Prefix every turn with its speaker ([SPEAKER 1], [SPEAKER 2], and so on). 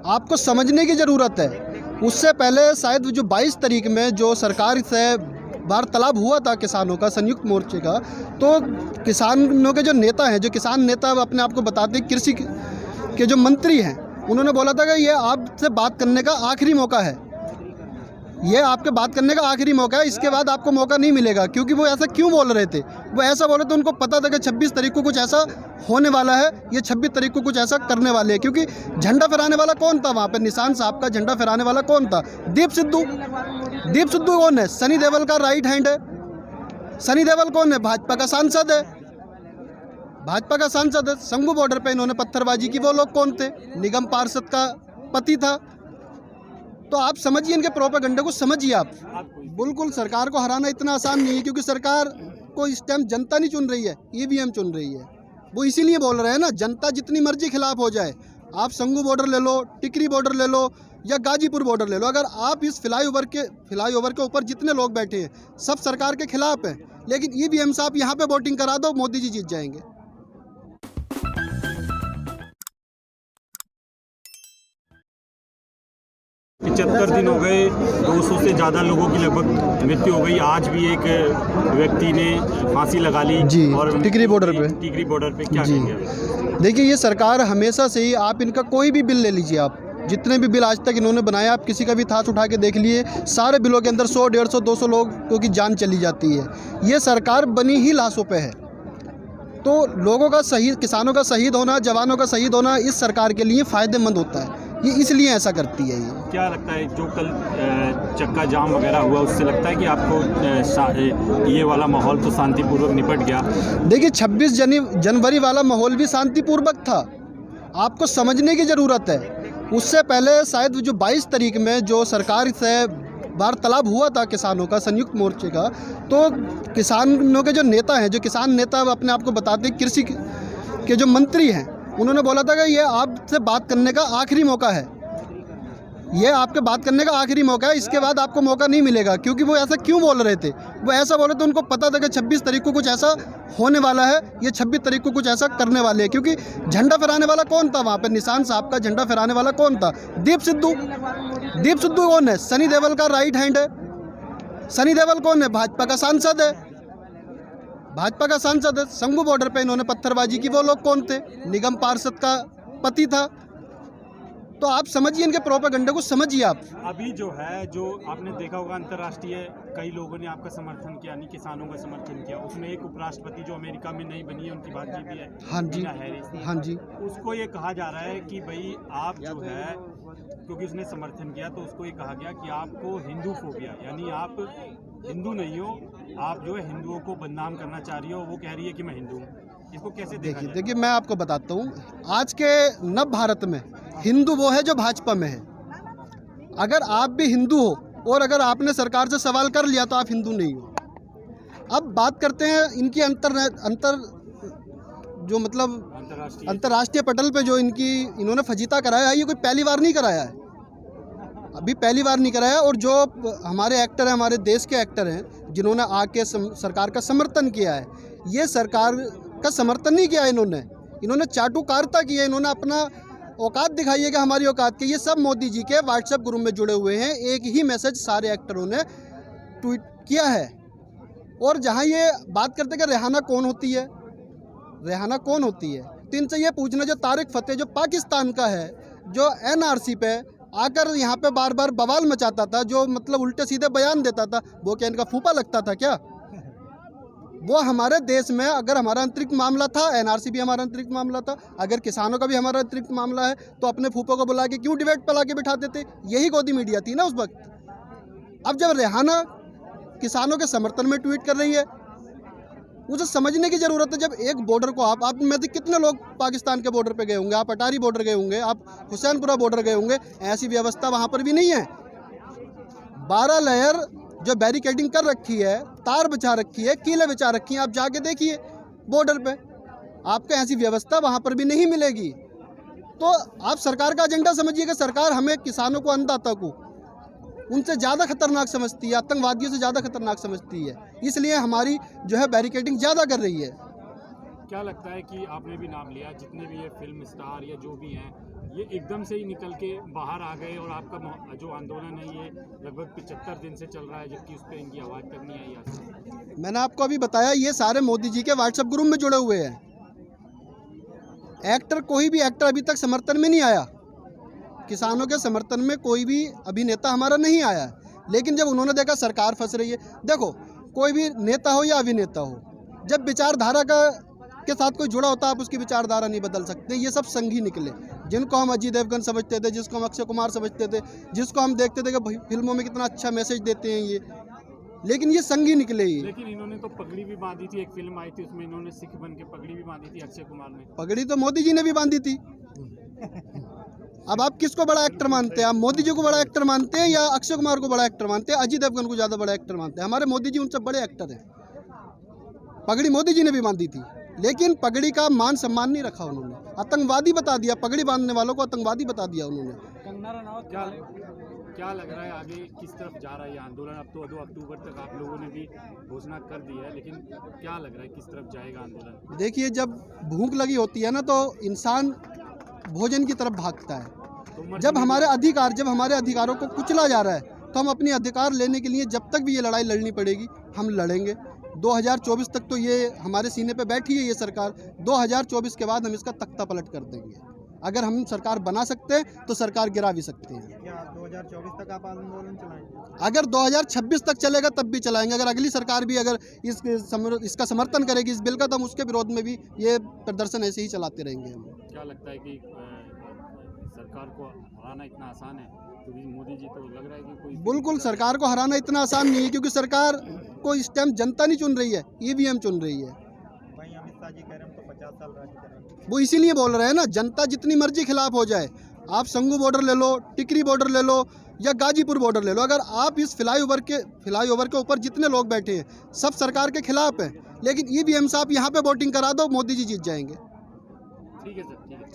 [SPEAKER 1] आपको समझने की ज़रूरत है। उससे पहले शायद जो 22 तारीख में जो सरकार से वार्तालाप हुआ था किसानों का, संयुक्त मोर्चे का, तो किसानों के जो नेता हैं, जो किसान नेता अपने आप को बताते हैं कृषि के जो मंत्री हैं, उन्होंने बोला था कि ये आपसे बात करने का आखिरी मौका है, ये आपके बात करने का आखिरी मौका है, इसके बाद आपको मौका नहीं मिलेगा। क्योंकि वो ऐसा क्यों बोल रहे थे? वो ऐसा बोले तो उनको पता था कि 26 तारीख को कुछ ऐसा होने वाला है, ये 26 तारीख को कुछ ऐसा करने वाले हैं। क्योंकि झंडा फहराने वाला कौन था वहाँ पे? निशान साहब का झंडा फहराने वाला कौन था? दीप सिद्धू। दीप सिद्धू कौन है? सनी देओल का राइट हैंड है। सनी देओल कौन है? भाजपा का सांसद है, भाजपा का सांसद है। शंभू बॉर्डर पे इन्होंने पत्थरबाजी की, वो लोग कौन थे? निगम पार्षद का पति था। तो आप समझिए इनके प्रोपेगेंडा को, समझिए आप। बिल्कुल सरकार को हराना इतना आसान नहीं है, क्योंकि सरकार को इस टाइम जनता नहीं चुन रही है, ईवीएम चुन रही है। वो इसीलिए बोल रहे हैं ना, जनता जितनी मर्जी खिलाफ हो जाए, आप शंभू बॉर्डर ले लो, टिकरी बॉर्डर ले लो या गाजीपुर बॉर्डर ले लो, अगर आप इस फ्लाईओवर के ऊपर जितने लोग बैठे हैं सब सरकार के खिलाफ हैं, लेकिन ईवीएम से आप यहाँ पे वोटिंग करा दो, मोदी जी जीत जाएंगे।
[SPEAKER 2] 75 दिन हो गए, 200 से ज़्यादा लोगों की लगभग मृत्यु हो गई। आज भी एक व्यक्ति ने फांसी लगा ली
[SPEAKER 1] जी,
[SPEAKER 2] और
[SPEAKER 1] टिकरी बॉर्डर पे
[SPEAKER 2] क्या
[SPEAKER 1] जी।
[SPEAKER 2] कहेंगे?
[SPEAKER 1] देखिए, ये सरकार हमेशा से ही, आप इनका कोई भी बिल ले लीजिए, आप जितने भी बिल आज तक इन्होंने बनाया, आप किसी का भी थाच उठा के देख लिए, सारे बिलों के अंदर 100, 150, 200 लोगों की जान चली जाती है। ये सरकार बनी ही लाशों पे है। तो लोगों का शहीद, किसानों का शहीद होना, जवानों का शहीद होना इस सरकार के लिए फ़ायदेमंद होता है। ये इसलिए ऐसा करती है। ये
[SPEAKER 2] क्या लगता है जो कल चक्का जाम वगैरह हुआ, उससे लगता है कि आपको ये वाला माहौल तो शांतिपूर्वक निपट गया?
[SPEAKER 1] देखिए, 26 जनवरी वाला माहौल भी शांतिपूर्वक था। आपको समझने की ज़रूरत है। उससे पहले शायद जो 22 तारीख में जो सरकार से वार्तालाप हुआ था किसानों का, संयुक्त मोर्चे का, तो किसानों के जो नेता हैं, जो किसान नेता अपने आप को बताते हैं कृषि के जो मंत्री हैं, उन्होंने बोला था कि ये आपसे बात करने का आखिरी मौका है, ये आपके बात करने का आखिरी मौका है, इसके बाद आपको मौका नहीं मिलेगा। क्योंकि वो ऐसा क्यों बोल रहे थे? वो ऐसा बोले तो उनको पता था कि 26 तारीख को कुछ ऐसा होने वाला है, ये 26 तारीख को कुछ ऐसा करने वाले हैं। क्योंकि झंडा फहराने वाला कौन था वहाँ पे? निशान साहब का झंडा फहराने वाला कौन था? दीप सिद्धू। दीप सिद्धू कौन है? सनी देओल का राइट हैंड है। सनी देओल कौन है? भाजपा का सांसद है, भाजपा का सांसद है। शंभू बॉर्डर पे इन्होंने पत्थरबाजी की, वो लोग कौन थे? निगम पार्षद का पति था। तो आप समझिए इनके प्रोपेगेंडा को, समझिए आप।
[SPEAKER 2] अभी जो है, जो आपने देखा होगा, अंतर्राष्ट्रीय कई लोगों ने आपका समर्थन किया, यानी किसानों का समर्थन किया। उसमें एक उपराष्ट्रपति जो अमेरिका में नहीं बनी है, उनकी बातचीत भी है,
[SPEAKER 1] हाँ जी, हाँ जी।
[SPEAKER 2] उसको ये कहा जा रहा है कि भाई आप जो है, क्योंकि उसने समर्थन किया, तो उसको ये कहा गया कि आपको हिंदू फोबिया, यानी आप हिंदू नहीं हो, आप जो है हिंदुओं को बदनाम करना चाह रही हो। वो कह रही है कि मैं हिंदू हूँ। इसको कैसे
[SPEAKER 1] देखिए, मैं आपको बताता हूँ, आज के नव भारत में हिंदू वो है जो भाजपा में है। अगर आप भी हिंदू हो और अगर आपने सरकार से सवाल कर लिया तो आप हिंदू नहीं हो। अब बात करते हैं इनकी जो मतलब अंतर्राष्ट्रीय पटल पे जो इन्होंने फजीता कराया है, ये कोई पहली बार नहीं कराया है, अभी पहली बार नहीं कराया। और जो हमारे एक्टर हैं, हमारे देश के एक्टर हैं, जिन्होंने आके सरकार का समर्थन किया है, ये सरकार का समर्थन नहीं किया इन्होंने चाटुकारिता की है। इन्होंने अपना औकात दिखाई है कि हमारी औकात की। ये सब मोदी जी के व्हाट्सएप ग्रुप में जुड़े हुए हैं, एक ही मैसेज सारे एक्टरों ने ट्वीट किया है। और जहाँ ये बात करते हैं कि रेहाना कौन होती है, रेहाना कौन होती है, तो इनसे ये पूछना, जो तारिक फतेह जो पाकिस्तान का है, जो NRC पे आकर यहाँ पे बार बार बवाल मचाता था, जो मतलब उल्टे सीधे बयान देता था, वो क्या इनका फूफा लगता था क्या? वो हमारे देश में अगर हमारा अंतरिक्ष मामला था, NRC भी हमारा अंतरिक्ष मामला था, अगर किसानों का भी हमारा अंतरिक्ष मामला है, तो अपने फूफा को बुला के क्यों डिबेट पर ला के बिठाते थे? यही गोदी मीडिया थी ना उस वक्त। अब जब रेहाना किसानों के समर्थन में ट्वीट कर रही है, उसे समझने की ज़रूरत है। जब एक बॉर्डर को आप में से कितने लोग पाकिस्तान के बॉर्डर पे गए होंगे? आप अटारी बॉर्डर गए होंगे, आप हुसैनपुरा बॉर्डर गए होंगे। ऐसी व्यवस्था वहाँ पर भी नहीं है। 12 लेयर जो बैरिकेडिंग कर रखी है, तार बिछा रखी है, कीले बिछा रखी हैं, आप जाके देखिए बॉर्डर पे, आपको ऐसी व्यवस्था वहाँ पर भी नहीं मिलेगी। तो आप सरकार का एजेंडा समझिए कि सरकार हमें किसानों को, अन्नदाता को उनसे ज़्यादा खतरनाक समझती है, आतंकवादियों से ज़्यादा खतरनाक समझती है, इसलिए हमारी जो है बैरिकेडिंग ज़्यादा कर रही है।
[SPEAKER 2] क्या लगता है कि आपने भी नाम लिया, जितने भी ये फिल्म स्टार या जो भी हैं, ये एकदम से ही निकल के बाहर आ गए और आपका जो आंदोलन है ये लगभग 75 दिन से चल रहा है, जबकि उस पर इनकी आवाज़ तक नहीं आई आज तक।
[SPEAKER 1] मैंने आपको अभी बताया, ये सारे मोदी जी के व्हाट्सएप ग्रुप में जुड़े हुए हैं। एक्टर, कोई भी एक्टर अभी तक समर्थन में नहीं आया, किसानों के समर्थन में कोई भी अभिनेता हमारा नहीं आया। लेकिन जब उन्होंने देखा सरकार फंस रही है, देखो कोई भी नेता हो या अभिनेता हो, जब विचारधारा के साथ कोई जुड़ा होता है, आप उसकी विचारधारा नहीं बदल सकते। ये सब संघी निकले, जिनको हम अजय देवगन समझते थे, जिसको हम अक्षय कुमार समझते थे, जिसको हम देखते थे कि फिल्मों में कितना अच्छा मैसेज देते हैं ये, लेकिन ये संघी निकले ही।
[SPEAKER 2] लेकिन इन्होंने तो पगड़ी भी बांधी थी, एक फिल्म आई थी उसमें इन्होंने सिख बन के पगड़ी भी बांधी थी, अक्षय कुमार ने।
[SPEAKER 1] पगड़ी तो मोदी जी ने भी बांधी थी। अब आप किसको बड़ा एक्टर मानते हैं? आप मोदी जी को बड़ा एक्टर मानते हैं या अक्षय कुमार को बड़ा एक्टर मानते हैं, अजय देवगन को ज़्यादा बड़ा एक्टर मानते हैं? हमारे मोदी जी उनसे बड़े एक्टर हैं। पगड़ी मोदी जी ने भी बांधी थी, लेकिन पगड़ी का मान सम्मान नहीं रखा उन्होंने, आतंकवादी बता दिया। पगड़ी बांधने वालों को आतंकवादी बता दिया उन्होंने।
[SPEAKER 2] कंगना रनौत, क्या लग रहा है आगे किस तरफ जा रहा है ये आंदोलन? अब तो 2 अक्टूबर तक आप लोगों ने भी घोषणा कर दी है, लेकिन क्या लग रहा है किस तरफ जाएगा आंदोलन?
[SPEAKER 1] देखिए, जब भूख लगी होती है ना, तो इंसान भोजन की तरफ भागता है।
[SPEAKER 2] तो
[SPEAKER 1] जब हमारे अधिकारों को कुचला जा रहा है, तो हम अपने अधिकार लेने के लिए जब तक भी ये लड़ाई लड़नी पड़ेगी, हम लड़ेंगे। 2024 तक तो ये हमारे सीने पे बैठी है ये सरकार। 2024 के बाद हम इसका तख्ता पलट कर देंगे। अगर हम सरकार बना सकते हैं तो सरकार गिरा भी सकते हैं।
[SPEAKER 3] क्या 2024 तक आप आंदोलन चलाएंगे?
[SPEAKER 1] अगर 2026 तक चलेगा तब भी चलाएंगे। अगर अगली सरकार भी अगर इसका समर्थन करेगी, इस बिल का, तो हम उसके विरोध में भी ये प्रदर्शन ऐसे ही चलाते रहेंगे। हम
[SPEAKER 2] क्या लगता है कि सरकार को हराना इतना आसान है? क्योंकि मोदी जी तो लग रहा है कि कोई,
[SPEAKER 1] बिल्कुल सरकार को हराना इतना आसान नहीं है, क्योंकि सरकार को इस टाइम जनता नहीं चुन रही है, ईवीएम चुन रही है।
[SPEAKER 3] वहीं अमित शाह जी कह रहे हैं तो 50 साल राज्य करेंगे।
[SPEAKER 1] वो इसीलिए बोल रहे हैं ना, जनता जितनी मर्जी खिलाफ हो जाए। आप संगू बॉर्डर ले लो, टिकरी बॉर्डर ले लो या गाजीपुर बॉर्डर ले लो, अगर आप इस फ्लाईओवर के ऊपर जितने लोग बैठे हैं सब सरकार के खिलाफ हैं, लेकिन ईवीएम से आप यहाँ पे वोटिंग करा दो, मोदी जी जीत जाएंगे।
[SPEAKER 2] ठीक है सर, ठीक है।